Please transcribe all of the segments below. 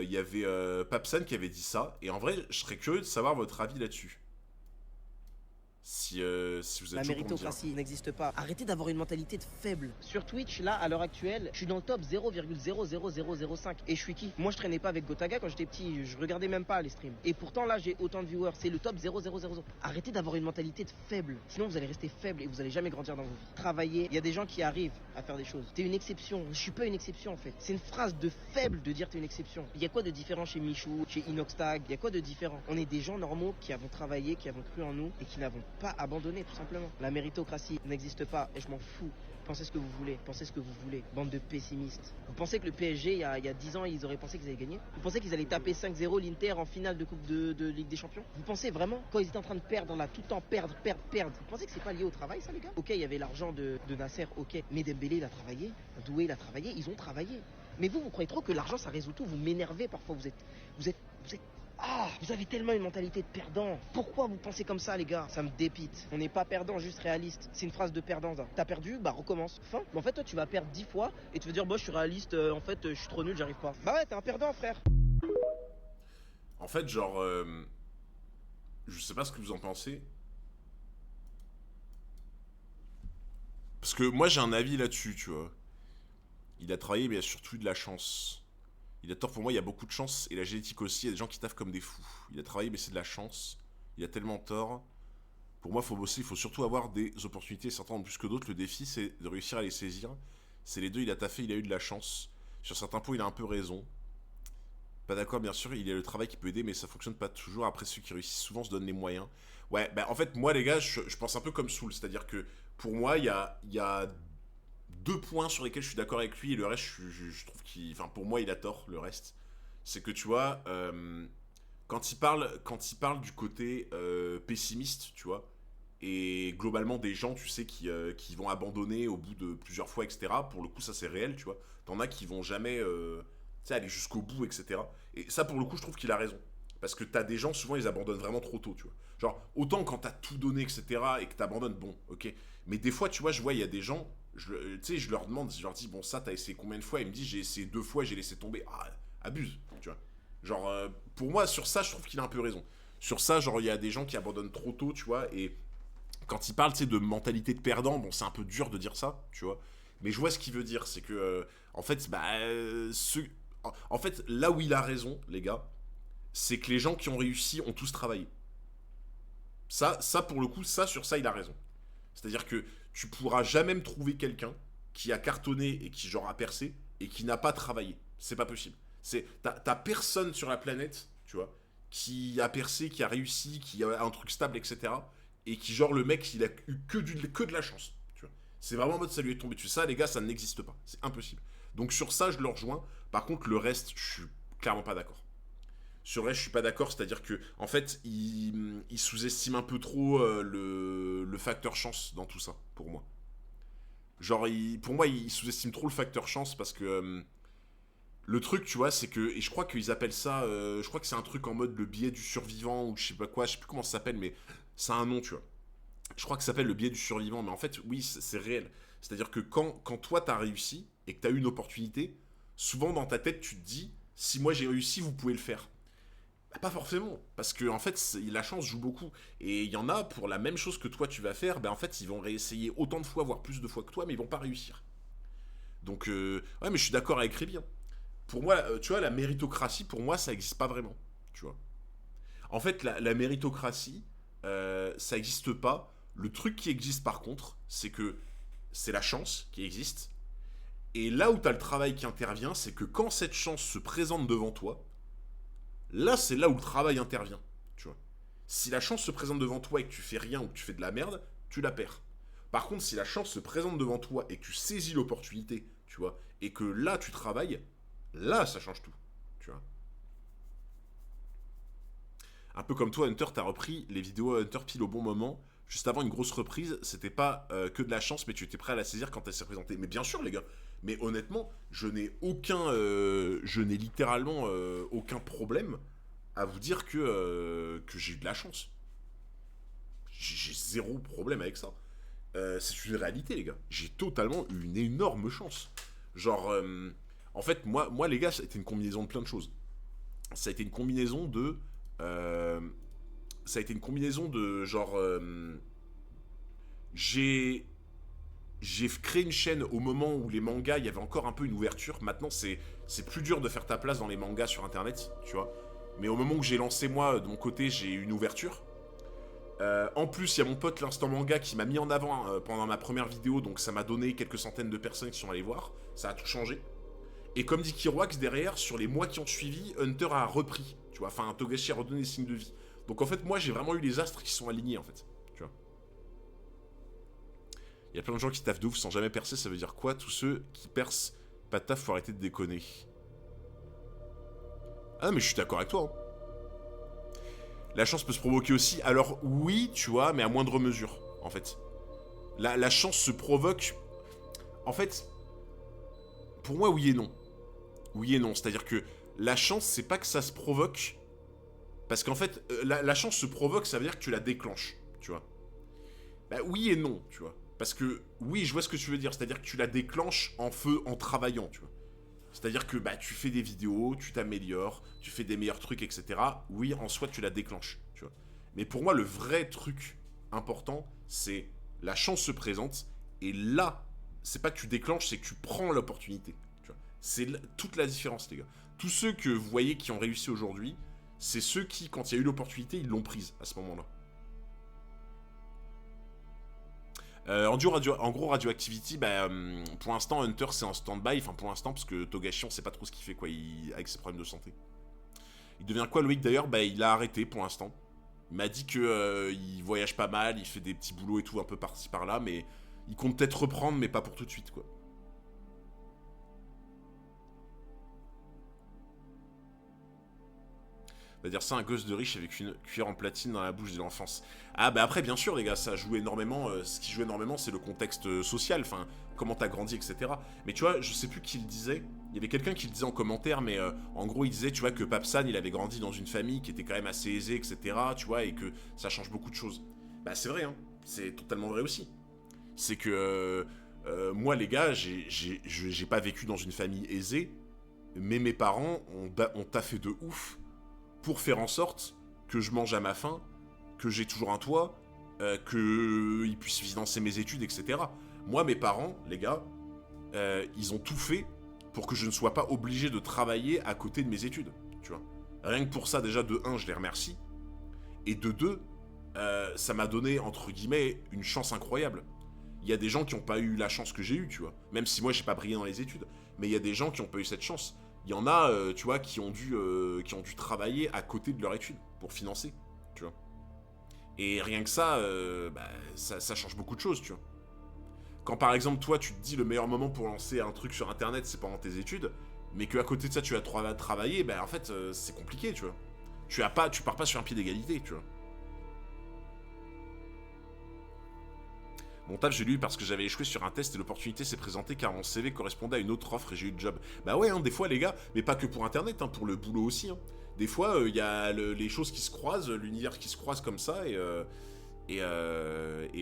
il y avait Papsan qui avait dit ça. Et en vrai, je serais curieux de savoir votre avis là-dessus. Si vous êtes La chaud pour me dire. méritocratie n'existe pas. Arrêtez d'avoir une mentalité de faible. Sur Twitch, là, à l'heure actuelle, je suis dans le top 0,00005. Et je suis qui? Moi, je traînais pas avec Gotaga quand j'étais petit. Je regardais même pas les streams. Et pourtant, là, j'ai autant de viewers. C'est le top 0,000. Arrêtez d'avoir une mentalité de faible. Sinon, vous allez rester faible et vous allez jamais grandir dans vos vies. Travaillez. Il y a des gens qui arrivent à faire des choses. T'es une exception. Je suis pas une exception, en fait. C'est une phrase de faible de dire t'es une exception. Il y a quoi de différent chez Michou, chez Inoxtag? Il y a quoi de différent? On est des gens normaux qui avons travaillé, qui avons cru en nous et qui n'avons pas abandonné, tout simplement. La méritocratie n'existe pas et je m'en fous. Pensez ce que vous voulez, pensez ce que vous voulez, bande de pessimistes. Vous pensez que le PSG, il y a 10 ans, ils auraient pensé qu'ils allaient gagner? Vous pensez qu'ils allaient taper 5-0 l'Inter en finale de Coupe de Ligue des Champions? Vous pensez vraiment, quand ils étaient en train de perdre là, tout le temps perdre, vous pensez que c'est pas lié au travail, ça, les gars? Ok, il y avait l'argent de Nasser, ok, mais Dembélé, il a travaillé, Doué, il a travaillé, ils ont travaillé. Mais vous croyez trop que l'argent, ça résout tout, vous m'énervez parfois, vous êtes... Ah, vous avez tellement une mentalité de perdant. Pourquoi vous pensez comme ça, les gars? Ça me dépite. On n'est pas perdant, juste réaliste. C'est une phrase de perdant, ça. T'as perdu, bah recommence. Fin. Mais en fait, toi, tu vas perdre 10 fois et tu vas dire, bah, je suis réaliste, en fait, je suis trop nul, j'arrive pas. Bah ouais, t'es un perdant, frère. En fait, genre, je sais pas ce que vous en pensez. Parce que moi, j'ai un avis là-dessus, tu vois. Il a travaillé, mais il a surtout eu de la chance. Il a tort, pour moi, il y a beaucoup de chance. Et la génétique aussi, il y a des gens qui taffent comme des fous. Il a travaillé, mais c'est de la chance. Il a tellement tort. Pour moi, il faut bosser, il faut surtout avoir des opportunités, certains en plus que d'autres. Le défi, c'est de réussir à les saisir. C'est les deux, il a taffé, il a eu de la chance. Sur certains points, il a un peu raison. Pas d'accord, bien sûr, il y a le travail qui peut aider, mais ça fonctionne pas toujours. Après, ceux qui réussissent souvent se donnent les moyens. Ouais, bah en fait, moi, les gars, je pense un peu comme Soul. C'est-à-dire que, pour moi, il y a deux points sur lesquels je suis d'accord avec lui, et le reste, je trouve qu'il... Enfin, pour moi, il a tort, le reste. C'est que, tu vois, quand il parle du côté pessimiste, tu vois, et globalement des gens, tu sais, qui vont abandonner au bout de plusieurs fois, etc. Pour le coup, ça c'est réel, tu vois. T'en as qui vont jamais, tu sais, aller jusqu'au bout, etc. Et ça, pour le coup, je trouve qu'il a raison. Parce que t'as des gens, souvent, ils abandonnent vraiment trop tôt, tu vois. Genre, autant quand t'as tout donné, etc., et que t'abandonnes, bon, ok. Mais des fois, tu vois, je vois, il y a des gens, tu sais, je leur demande, je leur dis, bon, ça, t'as essayé combien de fois? Ils me disent, j'ai essayé 2 fois, j'ai laissé tomber. Ah, abuse, tu vois. Genre, pour moi, sur ça, je trouve qu'il a un peu raison. Sur ça, genre, il y a des gens qui abandonnent trop tôt, tu vois, et quand il parle, tu sais, de mentalité de perdant, bon, c'est un peu dur de dire ça, tu vois. Mais je vois ce qu'il veut dire, c'est que, en fait, en fait, là où il a raison, les gars, c'est que les gens qui ont réussi ont tous travaillé. Ça pour le coup, ça, sur ça, il a raison. C'est-à-dire que tu pourras jamais me trouver quelqu'un qui a cartonné et qui, genre, a percé et qui n'a pas travaillé. C'est pas possible. T'as personne sur la planète, tu vois, qui a percé, qui a réussi, qui a un truc stable, etc. Et qui, genre, le mec, il a eu que de la chance. Tu vois. C'est vraiment en mode ça lui est tombé dessus. Ça, les gars, ça n'existe pas. C'est impossible. Donc sur ça, je le rejoins. Par contre, le reste, je suis clairement pas d'accord. Sur le reste, je suis pas d'accord, c'est-à-dire que, en fait, il sous-estime un peu trop le facteur chance dans tout ça, pour moi. Genre, pour moi, il sous-estime trop le facteur chance parce que le truc, tu vois, c'est que, et je crois qu'ils appellent ça, je crois que c'est un truc en mode le biais du survivant ou je sais pas quoi, je sais plus comment ça s'appelle, mais ça a un nom, tu vois. Je crois que ça s'appelle le biais du survivant, mais en fait, oui, c'est réel. C'est-à-dire que quand toi t'as réussi et que t'as eu une opportunité, souvent dans ta tête, tu te dis, si moi j'ai réussi, vous pouvez le faire. Bah, pas forcément, parce que en fait, la chance joue beaucoup. Et il y en a, pour la même chose que toi tu vas faire, ben en fait, ils vont réessayer autant de fois, voire plus de fois que toi, mais ils vont pas réussir. Donc, ouais, mais je suis d'accord avec Rébi, hein. Pour moi, tu vois, la méritocratie, pour moi, ça existe pas vraiment. Tu vois. En fait, la méritocratie, ça existe pas. Le truc qui existe par contre, c'est que c'est la chance qui existe. Et là où t'as le travail qui intervient, c'est que quand cette chance se présente devant toi, là, c'est là où le travail intervient. Tu vois. Si la chance se présente devant toi et que tu fais rien ou que tu fais de la merde, tu la perds. Par contre, si la chance se présente devant toi et que tu saisis l'opportunité, tu vois, et que là tu travailles, là ça change tout, tu vois. Un peu comme toi, Hunter, t'as repris les vidéos Hunter pile au bon moment, juste avant une grosse reprise, c'était pas que de la chance, mais tu étais prêt à la saisir quand elle s'est présentée. Mais bien sûr, les gars, mais honnêtement, je n'ai littéralement aucun problème à vous dire que j'ai eu de la chance. J'ai zéro problème avec ça. C'est une réalité, les gars. J'ai totalement eu une énorme chance. Genre, en fait, moi, les gars, c'était une combinaison de plein de choses. ça a été une combinaison de... ça a été une combinaison de genre... j'ai créé une chaîne au moment où les mangas, il y avait encore un peu une ouverture. Maintenant, c'est plus dur de faire ta place dans les mangas sur Internet, tu vois. Mais au moment où j'ai lancé, moi, de mon côté, j'ai eu une ouverture. En plus, il y a mon pote l'Instant Manga qui m'a mis en avant pendant ma première vidéo, donc ça m'a donné quelques centaines de personnes qui sont allées voir. Ça a tout changé. Et comme dit Kiroax, derrière, sur les mois qui ont suivi, Hunter a repris, tu vois. Enfin, Togashi a redonné des signes de vie. Donc en fait, moi, j'ai vraiment eu les astres qui sont alignés, en fait. Tu vois. Il y a plein de gens qui taffent de ouf sans jamais percer, ça veut dire quoi? Tous ceux qui percent pas de taf, faut arrêter de déconner. Ah, mais je suis d'accord avec toi, hein. La chance peut se provoquer aussi. Alors oui, tu vois, mais à moindre mesure, en fait. La chance se provoque... En fait, pour moi, oui et non. Oui et non, c'est-à-dire que la chance, c'est pas que ça se provoque... Parce qu'en fait, la chance se provoque, ça veut dire que tu la déclenches, tu vois. Bah oui et non, tu vois. Parce que, oui, je vois ce que tu veux dire, c'est-à-dire que tu la déclenches en feu, en travaillant, tu vois. C'est-à-dire que bah, tu fais des vidéos, tu t'améliores, tu fais des meilleurs trucs, etc. Oui, en soi, tu la déclenches, tu vois. Mais pour moi, le vrai truc important, c'est la chance se présente, et là, c'est pas que tu déclenches, c'est que tu prends l'opportunité, tu vois. C'est toute la différence, les gars. Tous ceux que vous voyez qui ont réussi aujourd'hui, c'est ceux qui, quand il y a eu l'opportunité, ils l'ont prise à ce moment-là. En gros, Radioactivity, bah, pour l'instant, Hunter, c'est en stand-by. Enfin, pour l'instant, parce que Togashi, on sait pas trop ce qu'il fait, quoi, avec ses problèmes de santé. Il devient quoi, Loïc, d'ailleurs? Bah, il a arrêté, pour l'instant. Il m'a dit que il voyage pas mal, il fait des petits boulots et tout, un peu par-ci, par-là, mais il compte peut-être reprendre, mais pas pour tout de suite, quoi. On va dire ça, un gosse de riche avec une cuillère en platine dans la bouche de l'enfance. Ah bah après, bien sûr, les gars, ça joue énormément. Ce qui joue énormément, c'est le contexte social, enfin, comment t'as grandi, etc. Mais tu vois, je sais plus qui le disait. Il y avait quelqu'un qui le disait en commentaire, mais en gros, il disait, tu vois, que Papsan, il avait grandi dans une famille qui était quand même assez aisée, etc. Tu vois, et que ça change beaucoup de choses. Bah c'est vrai, hein. C'est totalement vrai aussi. C'est que moi, les gars, j'ai pas vécu dans une famille aisée, mais mes parents ont taffé de ouf pour faire en sorte que je mange à ma faim, que j'ai toujours un toit, qu'ils puissent financer mes études, etc. Moi, mes parents, les gars, ils ont tout fait pour que je ne sois pas obligé de travailler à côté de mes études, tu vois. Rien que pour ça, déjà, de un, je les remercie, et de deux, ça m'a donné, entre guillemets, une chance incroyable. Il y a des gens qui n'ont pas eu la chance que j'ai eue, tu vois. Même si moi, j'ai pas brillé dans les études. Mais il y a des gens qui n'ont pas eu cette chance. Il y en a, tu vois, qui ont dû travailler à côté de leur étude pour financer, tu vois. Et rien que ça, bah, ça change beaucoup de choses, tu vois. Quand par exemple, toi, tu te dis le meilleur moment pour lancer un truc sur Internet, c'est pendant tes études, mais qu'à côté de ça, tu vas travailler, bah en fait, c'est compliqué, tu vois. Tu pars pas sur un pied d'égalité, tu vois. Mon taf, j'ai lu parce que j'avais échoué sur un test et l'opportunité s'est présentée car mon CV correspondait à une autre offre et j'ai eu le job. Bah ouais, hein, des fois, les gars, mais pas que pour Internet, hein, pour le boulot aussi. Hein. Des fois, il y a les choses qui se croisent, l'univers qui se croise comme ça, et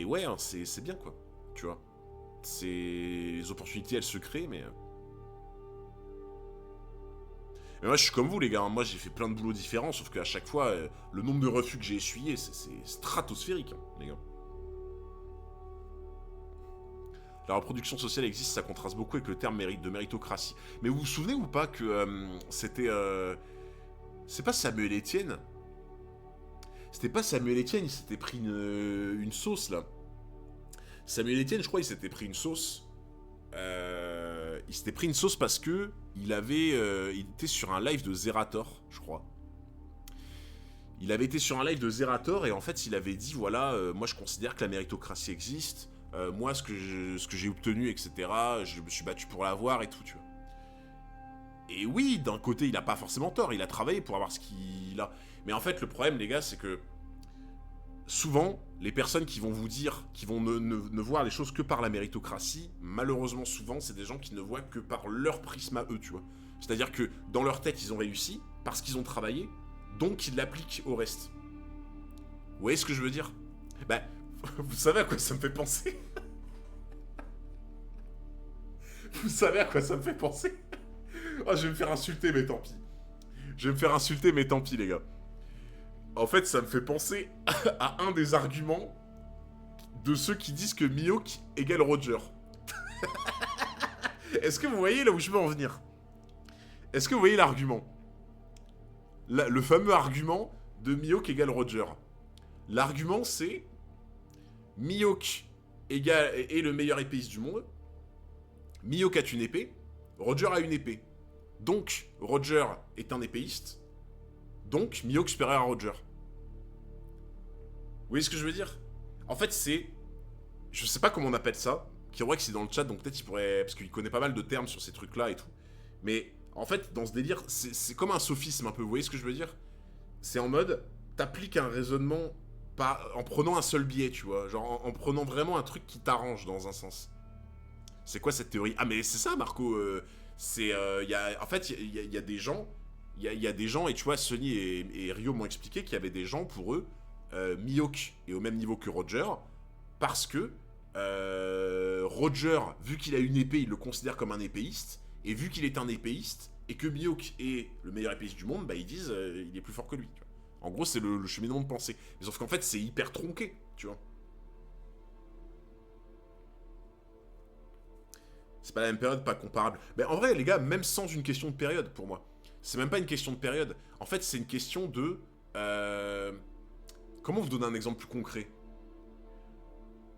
ouais, hein, c'est bien, quoi. Tu vois. Les opportunités, elles se créent, mais... Mais moi, je suis comme vous, les gars. Hein. Moi, j'ai fait plein de boulots différents, sauf qu'à chaque fois, le nombre de refus que j'ai essuyé, c'est stratosphérique, hein, les gars. La reproduction sociale existe, ça contraste beaucoup avec le terme de méritocratie. Mais vous vous souvenez ou pas que c'était... c'est pas Samuel Etienne. C'était pas Samuel Etienne, il s'était pris une sauce, là. Samuel Etienne, je crois, il s'était pris une sauce. Il s'était pris une sauce parce que il était sur un live de Zerator, je crois. Il avait été sur un live de Zerator et en fait, il avait dit, voilà, moi je considère que la méritocratie existe. Moi, ce que j'ai obtenu, etc., je me suis battu pour l'avoir et tout, tu vois. Et oui, d'un côté, il a pas forcément tort, il a travaillé pour avoir ce qu'il a. Mais en fait, le problème, les gars, c'est que souvent, les personnes qui vont vous dire, qui vont ne voir les choses que par la méritocratie, malheureusement, souvent, c'est des gens qui ne voient que par leur prisme à eux, tu vois. C'est-à-dire que dans leur tête, ils ont réussi parce qu'ils ont travaillé, donc ils l'appliquent au reste. Vous voyez ce que je veux dire? Bah, vous savez à quoi ça me fait penser? Vous savez à quoi ça me fait penser? Oh, je vais me faire insulter, mais tant pis. Je vais me faire insulter, mais tant pis, les gars. En fait, ça me fait penser à un des arguments de ceux qui disent que Mihawk égale Roger. Est-ce que vous voyez là où je veux en venir? Est-ce que vous voyez l'argument? Le fameux argument de Mihawk égale Roger. L'argument, c'est... Mihawk est le meilleur épéiste du monde. Mihawk a une épée. Roger a une épée. Donc, Roger est un épéiste. Donc, Mihawk supérieur à Roger. Vous voyez ce que je veux dire? En fait, c'est... Je sais pas comment on appelle ça. Kiroak, c'est dans le chat, donc peut-être il pourrait... Parce qu'il connaît pas mal de termes sur ces trucs-là et tout. Mais, en fait, dans ce délire, c'est comme un sophisme un peu. Vous voyez ce que je veux dire? C'est en mode... T'appliques un raisonnement en prenant un seul biais, tu vois. Genre, en prenant vraiment un truc qui t'arrange dans un sens. C'est quoi cette théorie? Ah, mais c'est ça, Marco. En fait, il y a des gens... Il y a des gens, et tu vois, Sonny et Rio m'ont expliqué qu'il y avait des gens, pour eux, Mihawk est au même niveau que Roger, parce que Roger, vu qu'il a une épée, il le considère comme un épéiste, et vu qu'il est un épéiste, et que Mihawk est le meilleur épéiste du monde, bah ils disent il est plus fort que lui. Tu vois. En gros, c'est le cheminement de pensée. Mais sauf qu'en fait, c'est hyper tronqué, tu vois. C'est pas la même période, pas comparable. Mais en vrai, les gars, même sans une question de période, pour moi. C'est même pas une question de période. En fait, c'est une question de... Comment vous donner un exemple plus concret?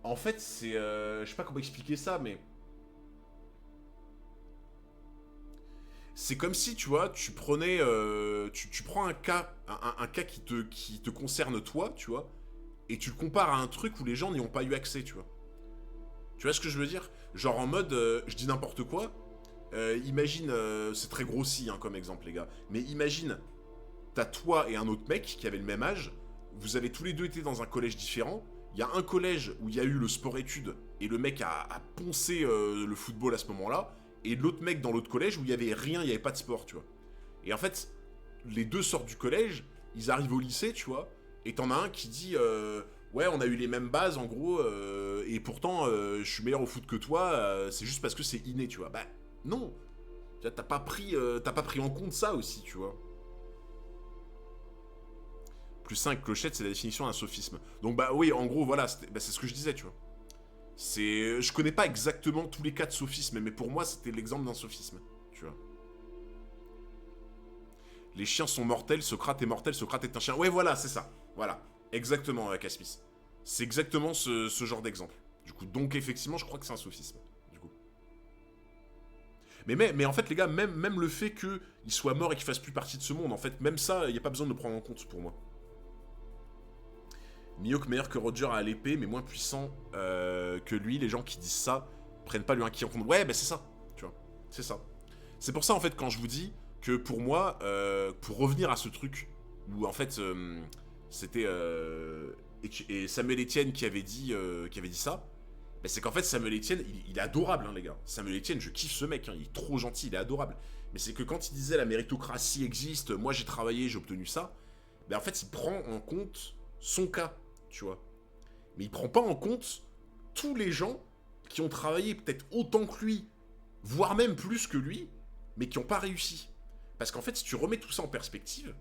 En fait, c'est... je sais pas comment expliquer ça, mais... C'est comme si, tu vois, tu prenais... tu prends un cas qui te concerne toi, tu vois, et tu le compares à un truc où les gens n'y ont pas eu accès, tu vois. Tu vois ce que je veux dire? Genre en mode, je dis n'importe quoi, imagine, c'est très grossi hein, comme exemple les gars, mais imagine, t'as toi et un autre mec qui avaient le même âge, vous avez tous les deux été dans un collège différent, il y a un collège où il y a eu le sport-études, et le mec a poncé le football à ce moment-là, et l'autre mec dans l'autre collège où il y avait rien, il n'y avait pas de sport, tu vois. Et en fait, les deux sortent du collège, ils arrivent au lycée, tu vois, et t'en as un qui dit... ouais, on a eu les mêmes bases en gros, et pourtant je suis meilleur au foot que toi, c'est juste parce que c'est inné, tu vois. Bah non, t'as pas pris en compte ça aussi, tu vois. Plus 5 clochettes, c'est la définition d'un sophisme. Donc bah oui, en gros, voilà, c'est ce que je disais, tu vois. Je connais pas exactement tous les cas de sophisme, mais pour moi, c'était l'exemple d'un sophisme, tu vois. Les chiens sont mortels, Socrate est mortel, Socrate est un chien. Ouais, voilà, c'est ça. Voilà. Exactement, Caspis. C'est exactement ce genre d'exemple. Du coup, donc effectivement, je crois que c'est un sophisme. Du coup. Mais en fait, les gars, même le fait qu'il soit mort et qu'il fasse plus partie de ce monde, en fait, même ça, il n'y a pas besoin de le prendre en compte pour moi. Mihawk meilleur que Roger à l'épée, mais moins puissant que lui. Les gens qui disent ça prennent pas lui un qui en compte. Ouais, bah c'est ça. Tu vois, c'est ça. C'est pour ça, en fait, quand je vous dis que pour moi, pour revenir à ce truc où en fait, c'était et Samuel Etienne qui avait dit ça. Mais c'est qu'en fait Samuel Etienne, il est adorable, hein, les gars. Samuel Etienne, je kiffe ce mec, hein, il est trop gentil, il est adorable. Mais c'est que quand il disait la méritocratie existe, moi j'ai travaillé, j'ai obtenu ça, ben en fait il prend en compte son cas, tu vois. Mais il prend pas en compte tous les gens qui ont travaillé peut-être autant que lui, voire même plus que lui, mais qui n'ont pas réussi. Parce qu'en fait, si tu remets tout ça en perspective,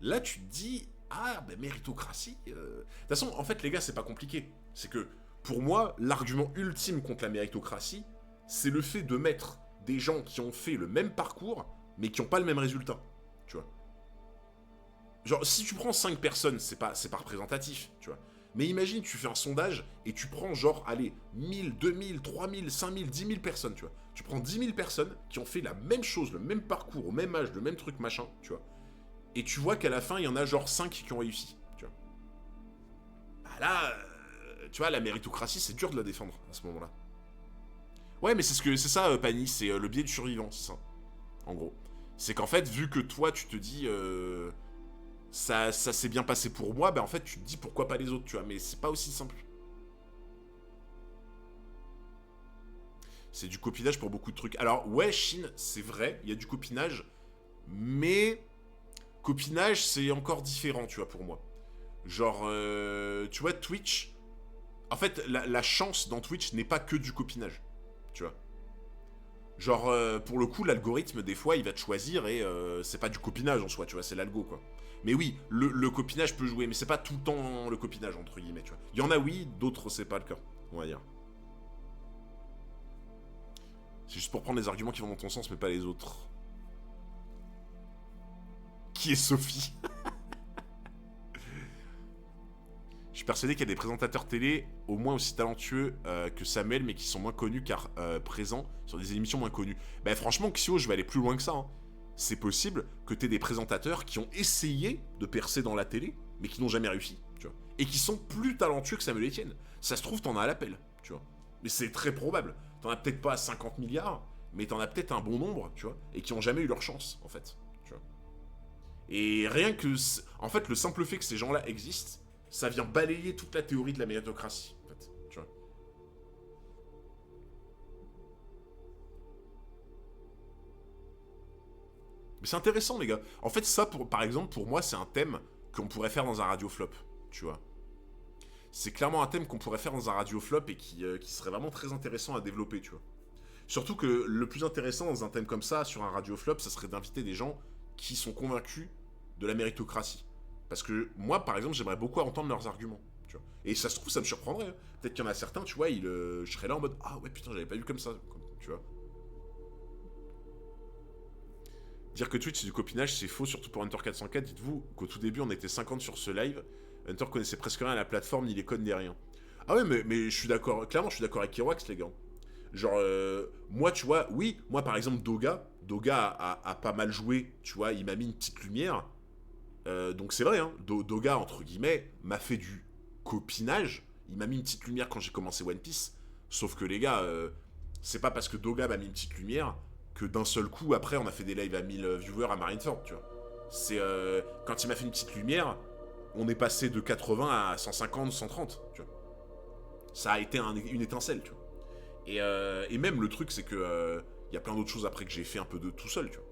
là tu te dis, ah, ben méritocratie... De toute façon, en fait, les gars, c'est pas compliqué. C'est que, pour moi, l'argument ultime contre la méritocratie, c'est le fait de mettre des gens qui ont fait le même parcours, mais qui n'ont pas le même résultat. Tu vois. Genre, si tu prends 5 personnes, c'est pas représentatif, tu vois. Mais imagine, tu fais un sondage, et tu prends genre, allez, 1000, 2000, 3000, 5000, 10 000 personnes, tu vois. Tu prends 10 000 personnes qui ont fait la même chose, le même parcours, au même âge, le même truc, machin, tu vois. Et tu vois qu'à la fin, il y en a genre 5 qui ont réussi, tu vois. Bah là, tu vois, la méritocratie, c'est dur de la défendre, à ce moment-là. Ouais, mais c'est ça, Pani, c'est le biais du survivant, c'est ça. En gros. C'est qu'en fait, vu que toi, tu te dis... ça s'est bien passé pour moi, bah en fait, tu te dis pourquoi pas les autres, tu vois. Mais c'est pas aussi simple. C'est du copinage pour beaucoup de trucs. Alors, ouais, Chine, c'est vrai, il y a du copinage, mais... Copinage, c'est encore différent, tu vois, pour moi. Genre, tu vois, Twitch... En fait, la chance dans Twitch n'est pas que du copinage, tu vois. Genre, pour le coup, l'algorithme, des fois, il va te choisir et c'est pas du copinage en soi, tu vois, c'est l'algo, quoi. Mais oui, le copinage peut jouer, mais c'est pas tout le temps le copinage, entre guillemets, tu vois. Il y en a, oui, d'autres, c'est pas le cas, on va dire. C'est juste pour prendre les arguments qui vont dans ton sens, mais pas les autres. Qui est Sophie? Je suis persuadé qu'il y a des présentateurs télé au moins aussi talentueux que Samuel, mais qui sont moins connus car présents sur des émissions moins connues. Bah franchement, Xio, je vais aller plus loin que ça. Hein. C'est possible que tu aies des présentateurs qui ont essayé de percer dans la télé, mais qui n'ont jamais réussi, tu vois. Et qui sont plus talentueux que Samuel Etienne. Ça se trouve, t'en as à l'appel, tu vois. Mais c'est très probable. T'en as peut-être pas 50 milliards, mais t'en as peut-être un bon nombre, tu vois, et qui ont jamais eu leur chance, en fait, tu vois. Et rien que... En fait, le simple fait que ces gens-là existent, ça vient balayer toute la théorie de la méritocratie, en fait, tu vois. Mais c'est intéressant, les gars. En fait, ça, par exemple, pour moi, c'est un thème qu'on pourrait faire dans un radio flop, tu vois. C'est clairement un thème qu'on pourrait faire dans un radio flop et qui serait vraiment très intéressant à développer, tu vois. Surtout que le plus intéressant dans un thème comme ça, sur un radio flop, ça serait d'inviter des gens qui sont convaincus de la méritocratie. Parce que moi, par exemple, j'aimerais beaucoup entendre leurs arguments. Tu vois. Et ça se trouve, ça me surprendrait. Hein. Peut-être qu'il y en a certains, tu vois, je serais là en mode ah ouais, putain, j'avais pas vu comme ça. Tu vois. Dire que Twitch c'est du copinage, c'est faux, surtout pour Hunter404. Dites-vous qu'au tout début, on était 50 sur ce live. Hunter connaissait presque rien à la plateforme, ni les codes, ni rien. Ah ouais, mais je suis d'accord. Clairement, je suis d'accord avec Kiroax, les gars. Genre, moi, tu vois, oui, moi, par exemple, Doga a pas mal joué, tu vois, il m'a mis une petite lumière. Donc c'est vrai, hein, Doga, entre guillemets, m'a fait du copinage. Il m'a mis une petite lumière quand j'ai commencé One Piece. Sauf que les gars, c'est pas parce que Doga m'a mis une petite lumière que d'un seul coup, après, on a fait des lives à 1000 viewers à Marineford, tu vois. C'est quand il m'a fait une petite lumière, on est passé de 80 à 150, 130, tu vois. Ça a été une étincelle, tu vois. Et même le truc, c'est que y a plein d'autres choses après que j'ai fait un peu de tout seul, tu vois.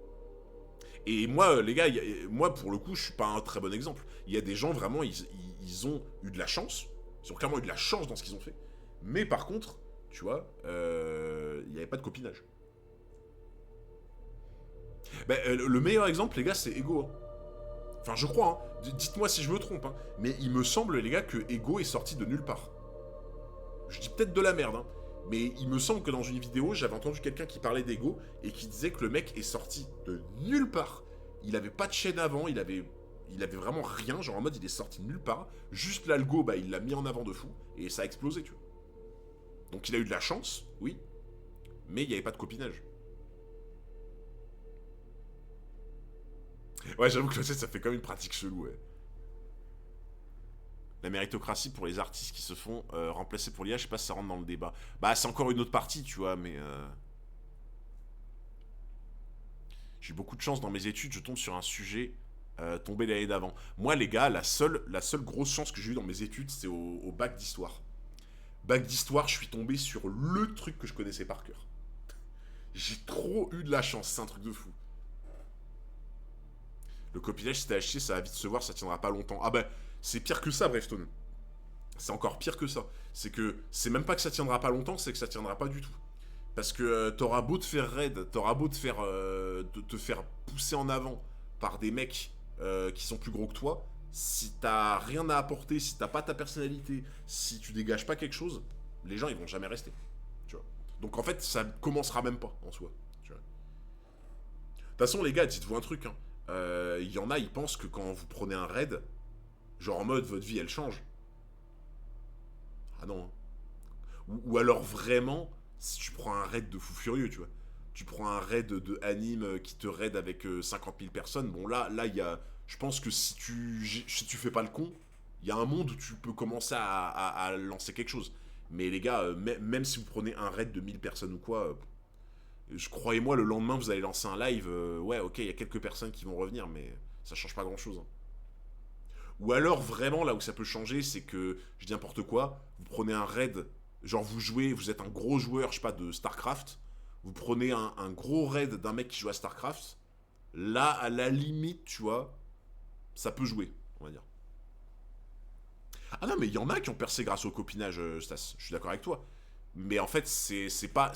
Et moi, les gars, moi, pour le coup, je suis pas un très bon exemple. Il y a des gens, vraiment, ils ont eu de la chance. Ils ont clairement eu de la chance dans ce qu'ils ont fait. Mais par contre, tu vois, il n'y avait pas de copinage. Ben, le meilleur exemple, les gars, c'est Ego. Hein. Enfin, je crois, hein. Dites-moi si je me trompe, hein. Mais il me semble, les gars, que Ego est sorti de nulle part. Je dis peut-être de la merde, hein. Mais il me semble que dans une vidéo, j'avais entendu quelqu'un qui parlait d'Ego et qui disait que le mec est sorti de nulle part. Il avait pas de chaîne avant, il avait vraiment rien, genre en mode il est sorti de nulle part. Juste l'algo, bah il l'a mis en avant de fou et ça a explosé, tu vois. Donc il a eu de la chance, oui, mais il n'y avait pas de copinage. Ouais, j'avoue que ça fait comme une pratique chelou, ouais. La méritocratie pour les artistes qui se font remplacer pour l'IA, je sais pas si ça rentre dans le débat. Bah, c'est encore une autre partie, tu vois, mais... J'ai eu beaucoup de chance dans mes études, je tombe sur un sujet tombé l'année d'avant. Moi, les gars, la seule grosse chance que j'ai eue dans mes études, c'est au bac d'histoire. Bac d'histoire, je suis tombé sur le truc que je connaissais par cœur. J'ai trop eu de la chance, c'est un truc de fou. Le copinage, si t'as acheté, ça va vite se voir, ça tiendra pas longtemps. Ah bah, c'est pire que ça, Brefstone. C'est encore pire que ça. C'est que c'est même pas que ça tiendra pas longtemps, c'est que ça tiendra pas du tout. Parce que t'auras beau te faire raid, t'auras beau te faire pousser en avant par des mecs qui sont plus gros que toi, si t'as rien à apporter, si t'as pas ta personnalité, si tu dégages pas quelque chose, les gens ils vont jamais rester. Tu vois. Donc en fait, ça commencera même pas en soi. Tu vois. De toute façon, les gars, dites-vous un truc. Hein. Y en a, ils pensent que quand vous prenez un raid, genre en mode votre vie elle change. Ah non. Hein. Ou alors vraiment, si tu prends un raid de fou furieux, tu vois. Tu prends un raid de anime qui te raid avec 50 000 personnes, bon là, il y a... Je pense que si tu fais pas le con, il y a un monde où tu peux commencer à lancer quelque chose. Mais les gars, même si vous prenez un raid de 1000 personnes ou quoi, croyez-moi, le lendemain, vous allez lancer un live, ouais, ok, il y a quelques personnes qui vont revenir, mais ça change pas grand-chose. Hein. Ou alors, vraiment, là où ça peut changer, c'est que, je dis n'importe quoi, vous prenez un raid, genre vous jouez, vous êtes un gros joueur, je sais pas, de StarCraft, vous prenez un gros raid d'un mec qui joue à StarCraft, là, à la limite, tu vois, ça peut jouer, on va dire. Ah non, mais il y en a qui ont percé grâce au copinage, Stas, je suis d'accord avec toi. Mais en fait, c'est pas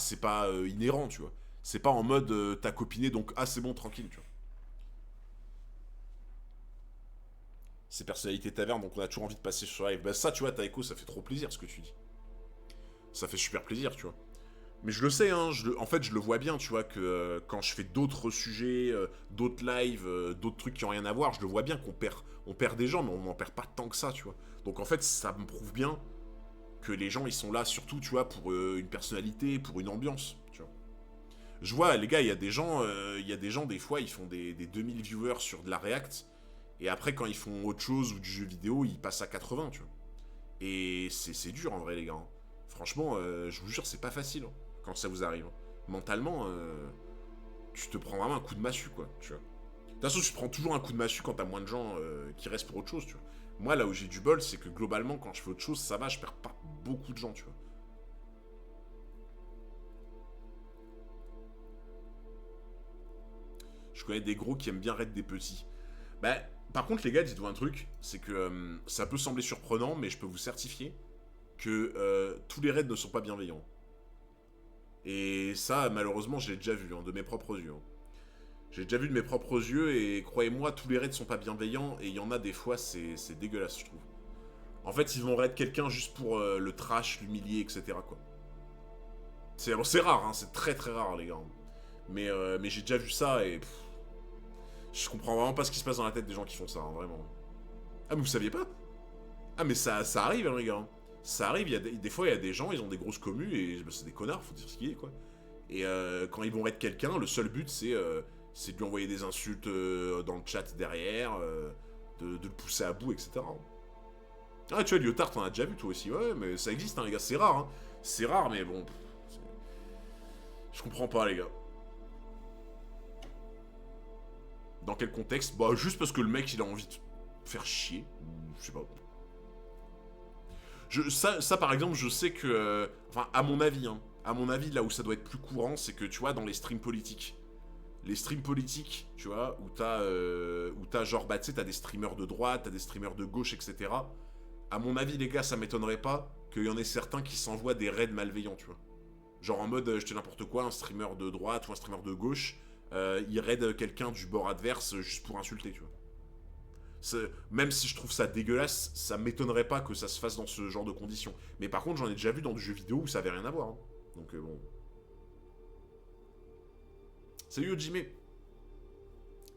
inhérent, tu vois. C'est pas en mode t'as copiné donc ah c'est bon tranquille, tu vois. C'est personnalité taverne donc on a toujours envie de passer sur live. Bah ça tu vois Taeko ça fait trop plaisir ce que tu dis. Ça fait super plaisir tu vois. Mais je le sais hein, en fait je le vois bien tu vois que quand je fais d'autres sujets, d'autres lives, d'autres trucs qui ont rien à voir, je le vois bien on perd des gens mais on n'en perd pas tant que ça tu vois. Donc en fait ça me prouve bien que les gens ils sont là surtout tu vois pour une personnalité, pour une ambiance tu vois. Je vois les gars il y a des gens des fois ils font des 2000 viewers sur de la React et après quand ils font autre chose ou du jeu vidéo ils passent à 80 tu vois. Et c'est dur en vrai les gars. Hein. Franchement je vous jure c'est pas facile hein, quand ça vous arrive. Hein. Mentalement tu te prends vraiment un coup de massue quoi tu vois. De toute façon tu te prends toujours un coup de massue quand t'as moins de gens qui restent pour autre chose tu vois. Moi là où j'ai du bol c'est que globalement quand je fais autre chose ça va je perds pas beaucoup de gens tu vois. Je connais des gros qui aiment bien raid des petits. Bah, par contre, les gars, dites-vous un truc, c'est que ça peut sembler surprenant, mais je peux vous certifier que tous les raids ne sont pas bienveillants. Et ça, malheureusement, je l'ai déjà vu, hein, de mes propres yeux. Hein. J'ai déjà vu de mes propres yeux, et croyez-moi, tous les raids sont pas bienveillants, et il y en a des fois, c'est dégueulasse, je trouve. En fait, ils vont raid quelqu'un juste pour le trash, l'humilier, etc. quoi. C'est rare, hein, c'est très très rare, les gars. Mais j'ai déjà vu ça, et... je comprends vraiment pas ce qui se passe dans la tête des gens qui font ça, hein, vraiment. Ah, mais vous saviez pas? Ah, mais ça arrive, hein, les gars. Ça arrive, des fois, il y a des gens, ils ont des grosses communes, et bah, c'est des connards, faut dire ce qu'il est, quoi. Et quand ils vont raid quelqu'un, le seul but, c'est de lui envoyer des insultes dans le chat derrière, de le pousser à bout, etc. Ah, tu vois, Lyotard, t'en as déjà vu, toi aussi. Ouais, mais ça existe, hein, les gars, c'est rare, hein. C'est rare, mais bon... je comprends pas, les gars. Dans quel contexte? Bah, juste parce que le mec, il a envie de faire chier. Je sais pas. Ça, par exemple, je sais que... enfin, à mon avis, hein. À mon avis, là où ça doit être plus courant, c'est que, tu vois, dans les streams politiques. Les streams politiques, tu vois, où t'as genre, bah, tu sais, t'as des streamers de droite, t'as des streamers de gauche, etc. À mon avis, les gars, ça m'étonnerait pas qu'il y en ait certains qui s'envoient des raids malveillants, tu vois. Genre en mode, je dis n'importe quoi, un streamer de droite ou un streamer de gauche, il raid quelqu'un du bord adverse juste pour insulter, tu vois. Même si je trouve ça dégueulasse, ça m'étonnerait pas que ça se fasse dans ce genre de conditions. Mais par contre, j'en ai déjà vu dans du jeu vidéo où ça avait rien à voir. Hein. Donc bon. Salut Ojime.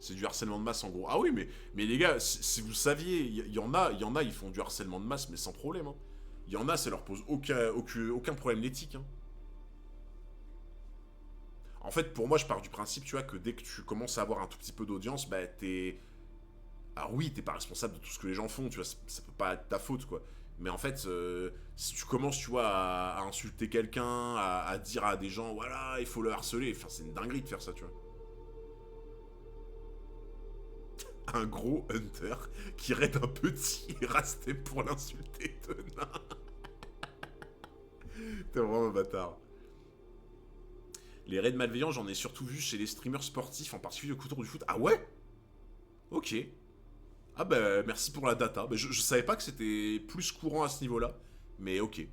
C'est du harcèlement de masse en gros. Ah oui, mais les gars, si vous saviez, il y en a, ils font du harcèlement de masse, mais sans problème. Hein. Il y en a, ça leur pose aucun problème d'éthique. Hein. En fait, pour moi, je pars du principe, tu vois, que dès que tu commences à avoir un tout petit peu d'audience, bah t'es... alors oui, t'es pas responsable de tout ce que les gens font, tu vois, ça peut pas être ta faute, quoi. Mais en fait, si tu commences, tu vois, à insulter quelqu'un, à dire à des gens, voilà, il faut le harceler, enfin, c'est une dinguerie de faire ça, tu vois. Un gros hunter qui raid un petit et rasté pour l'insulter de nain. T'es vraiment un bâtard. Les raids malveillants, j'en ai surtout vu chez les streamers sportifs, en particulier autour du foot. Ah ouais? Ok. Ah bah merci pour la data. Bah, je savais pas que c'était plus courant à ce niveau-là. Mais ok.